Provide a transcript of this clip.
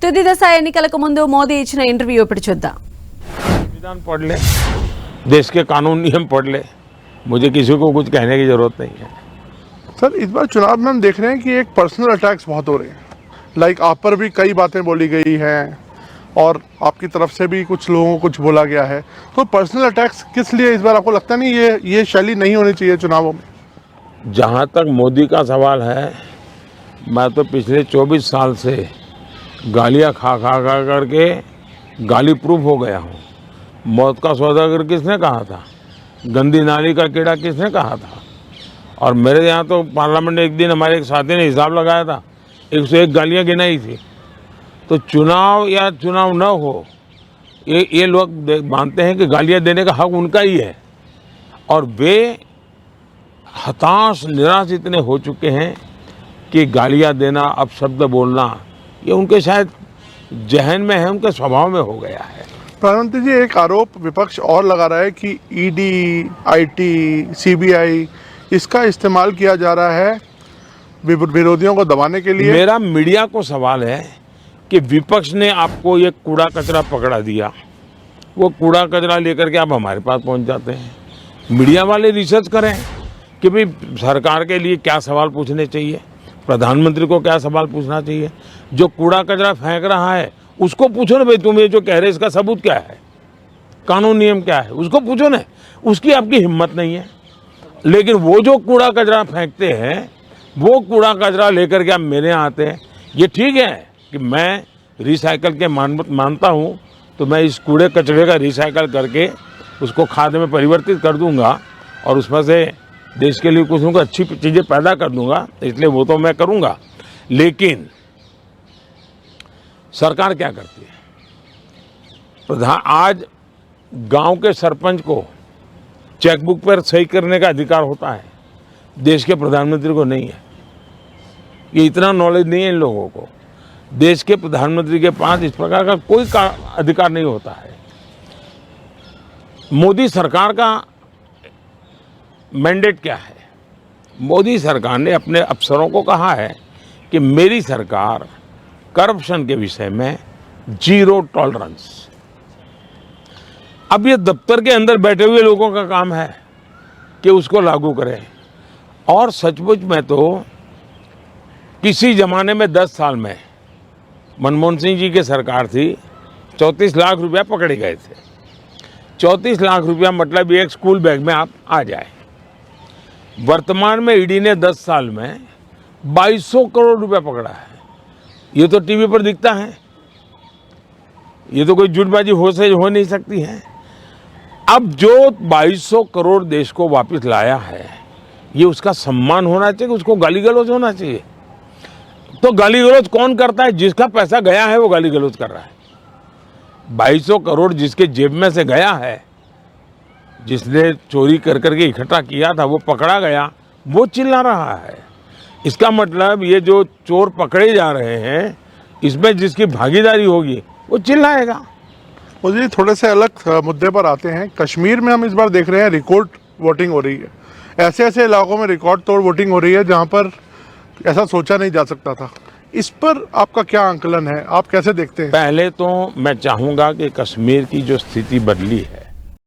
తుది దశ ఎన్నికలకు ముందు మోదీ ఇచ్చిన ఇంటర్వ్యూ ఇప్పుడు చూద్దాం. संविधान पढ़ ले, देश के कानून नियम पढ़ ले, मुझे किसी को कुछ कहने की जरूरत नहीं है. सर, इस बार चुनाव में हम देख रहे हैं कि एक पर्सनल अटैक्स बहुत हो रहे हैं. लाइक आप पर भी कई बातें बोली गई हैं और आपकी तरफ से भी कुछ लोगों को कुछ बोला गया है. तो पर्सनल अटैक्स किस लिए इस बार आपको लगता नहीं ये शैली नहीं होनी चाहिए चुनावों में? जहाँ तक मोदी का सवाल है, मैं तो पिछले 24 साल से गालियाँ खा करके गाली प्रूफ हो गया हूँ. मौत का सौदागर किसने कहा था? गंदी नाली का कीड़ा किसने कहा था? और मेरे यहाँ तो पार्लियामेंट में एक दिन हमारे एक साथी ने हिसाब लगाया था, 101 गालियाँ गिनाई थी. तो चुनाव या चुनाव न हो, ये लोग मानते हैं कि गालियाँ देने का हक उनका ही है. और वे हताश निराश इतने हो चुके हैं कि गालियाँ देना, अपशब्द बोलना, ये उनके शायद जहन में है, उनके स्वभाव में हो गया है. प्रधानमंत्री जी, एक आरोप विपक्ष और लगा रहा है कि ईडी, आईटी, सीबीआई इसका इस्तेमाल किया जा रहा है विरोधियों को दबाने के लिए. मेरा मीडिया को सवाल है कि विपक्ष ने आपको ये कूड़ा कचरा पकड़ा दिया, वो कूड़ा कचरा लेकर के आप हमारे पास पहुंच जाते हैं. मीडिया वाले रिसर्च करें कि भाई सरकार के लिए क्या सवाल पूछने चाहिए, प्रधानमंत्री को क्या सवाल पूछना चाहिए. जो कूड़ा कचरा फेंक रहा है उसको पूछो ना, भाई तुम ये जो कह रहे इसका सबूत क्या है, कानून नियम क्या है, उसको पूछो ना. उसकी आपकी हिम्मत नहीं है. लेकिन वो जो कूड़ा कचरा फेंकते हैं, वो कूड़ा कचरा लेकर के आप मेरे यहाँ आते हैं. ये ठीक है कि मैं रिसाइकल के मानता हूँ, तो मैं इस कूड़े कचरे का रिसाइकल करके उसको खाद में परिवर्तित कर दूंगा और उसमें से देश के लिए कुछ न कुछ अच्छी चीज़ें पैदा कर दूंगा, इसलिए वो तो मैं करूंगा. लेकिन सरकार क्या करती है? आज गांव के सरपंच को चेकबुक पर सही करने का अधिकार होता है, देश के प्रधानमंत्री को नहीं है. ये इतना नॉलेज नहीं है इन लोगों को. देश के प्रधानमंत्री के पास इस प्रकार का कोई अधिकार नहीं होता है. मोदी सरकार का मैंडेट क्या है? मोदी सरकार ने अपने अफसरों को कहा है कि मेरी सरकार करप्शन के विषय में जीरो टॉलरेंस. अब ये दफ्तर के अंदर बैठे हुए लोगों का काम है कि उसको लागू करें. और सचमुच में तो किसी जमाने में 10 साल में मनमोहन सिंह जी की सरकार थी, 34 लाख रुपया पकड़े गए थे. 34 लाख रुपया मतलब एक स्कूल बैग में आप आ जाए. वर्तमान में ईडी ने 10 साल में 2200 करोड़ रुपया पकड़ा है. ये तो टीवी पर दिखता है, ये तो कोई झूठबाजी हो नहीं सकती है. अब जो 2200 करोड़ देश को वापस लाया है, ये उसका सम्मान होना चाहिए, उसको गाली गलौज होना चाहिए. तो गाली गलौज कौन करता है? जिसका पैसा गया है वो गाली गलौज कर रहा है. 2200 करोड़ जिसके जेब में से गया है, जिसने चोरी कर करके इकट्ठा किया था, वो पकड़ा गया, वो चिल्ला रहा है. इसका मतलब ये जो चोर पकड़े जा रहे हैं, इसमें जिसकी भागीदारी होगी वो चिल्लाएगा. मुझे थोड़े से अलग मुद्दे पर आते हैं. कश्मीर में हम इस बार देख रहे हैं रिकॉर्ड वोटिंग हो रही है. ऐसे ऐसे इलाकों में रिकॉर्ड तोड़ वोटिंग हो रही है जहां पर ऐसा सोचा नहीं जा सकता था. इस पर आपका क्या आंकलन है, आप कैसे देखते हैं? पहले तो मैं चाहूँगा कि कश्मीर की जो स्थिति बदली है,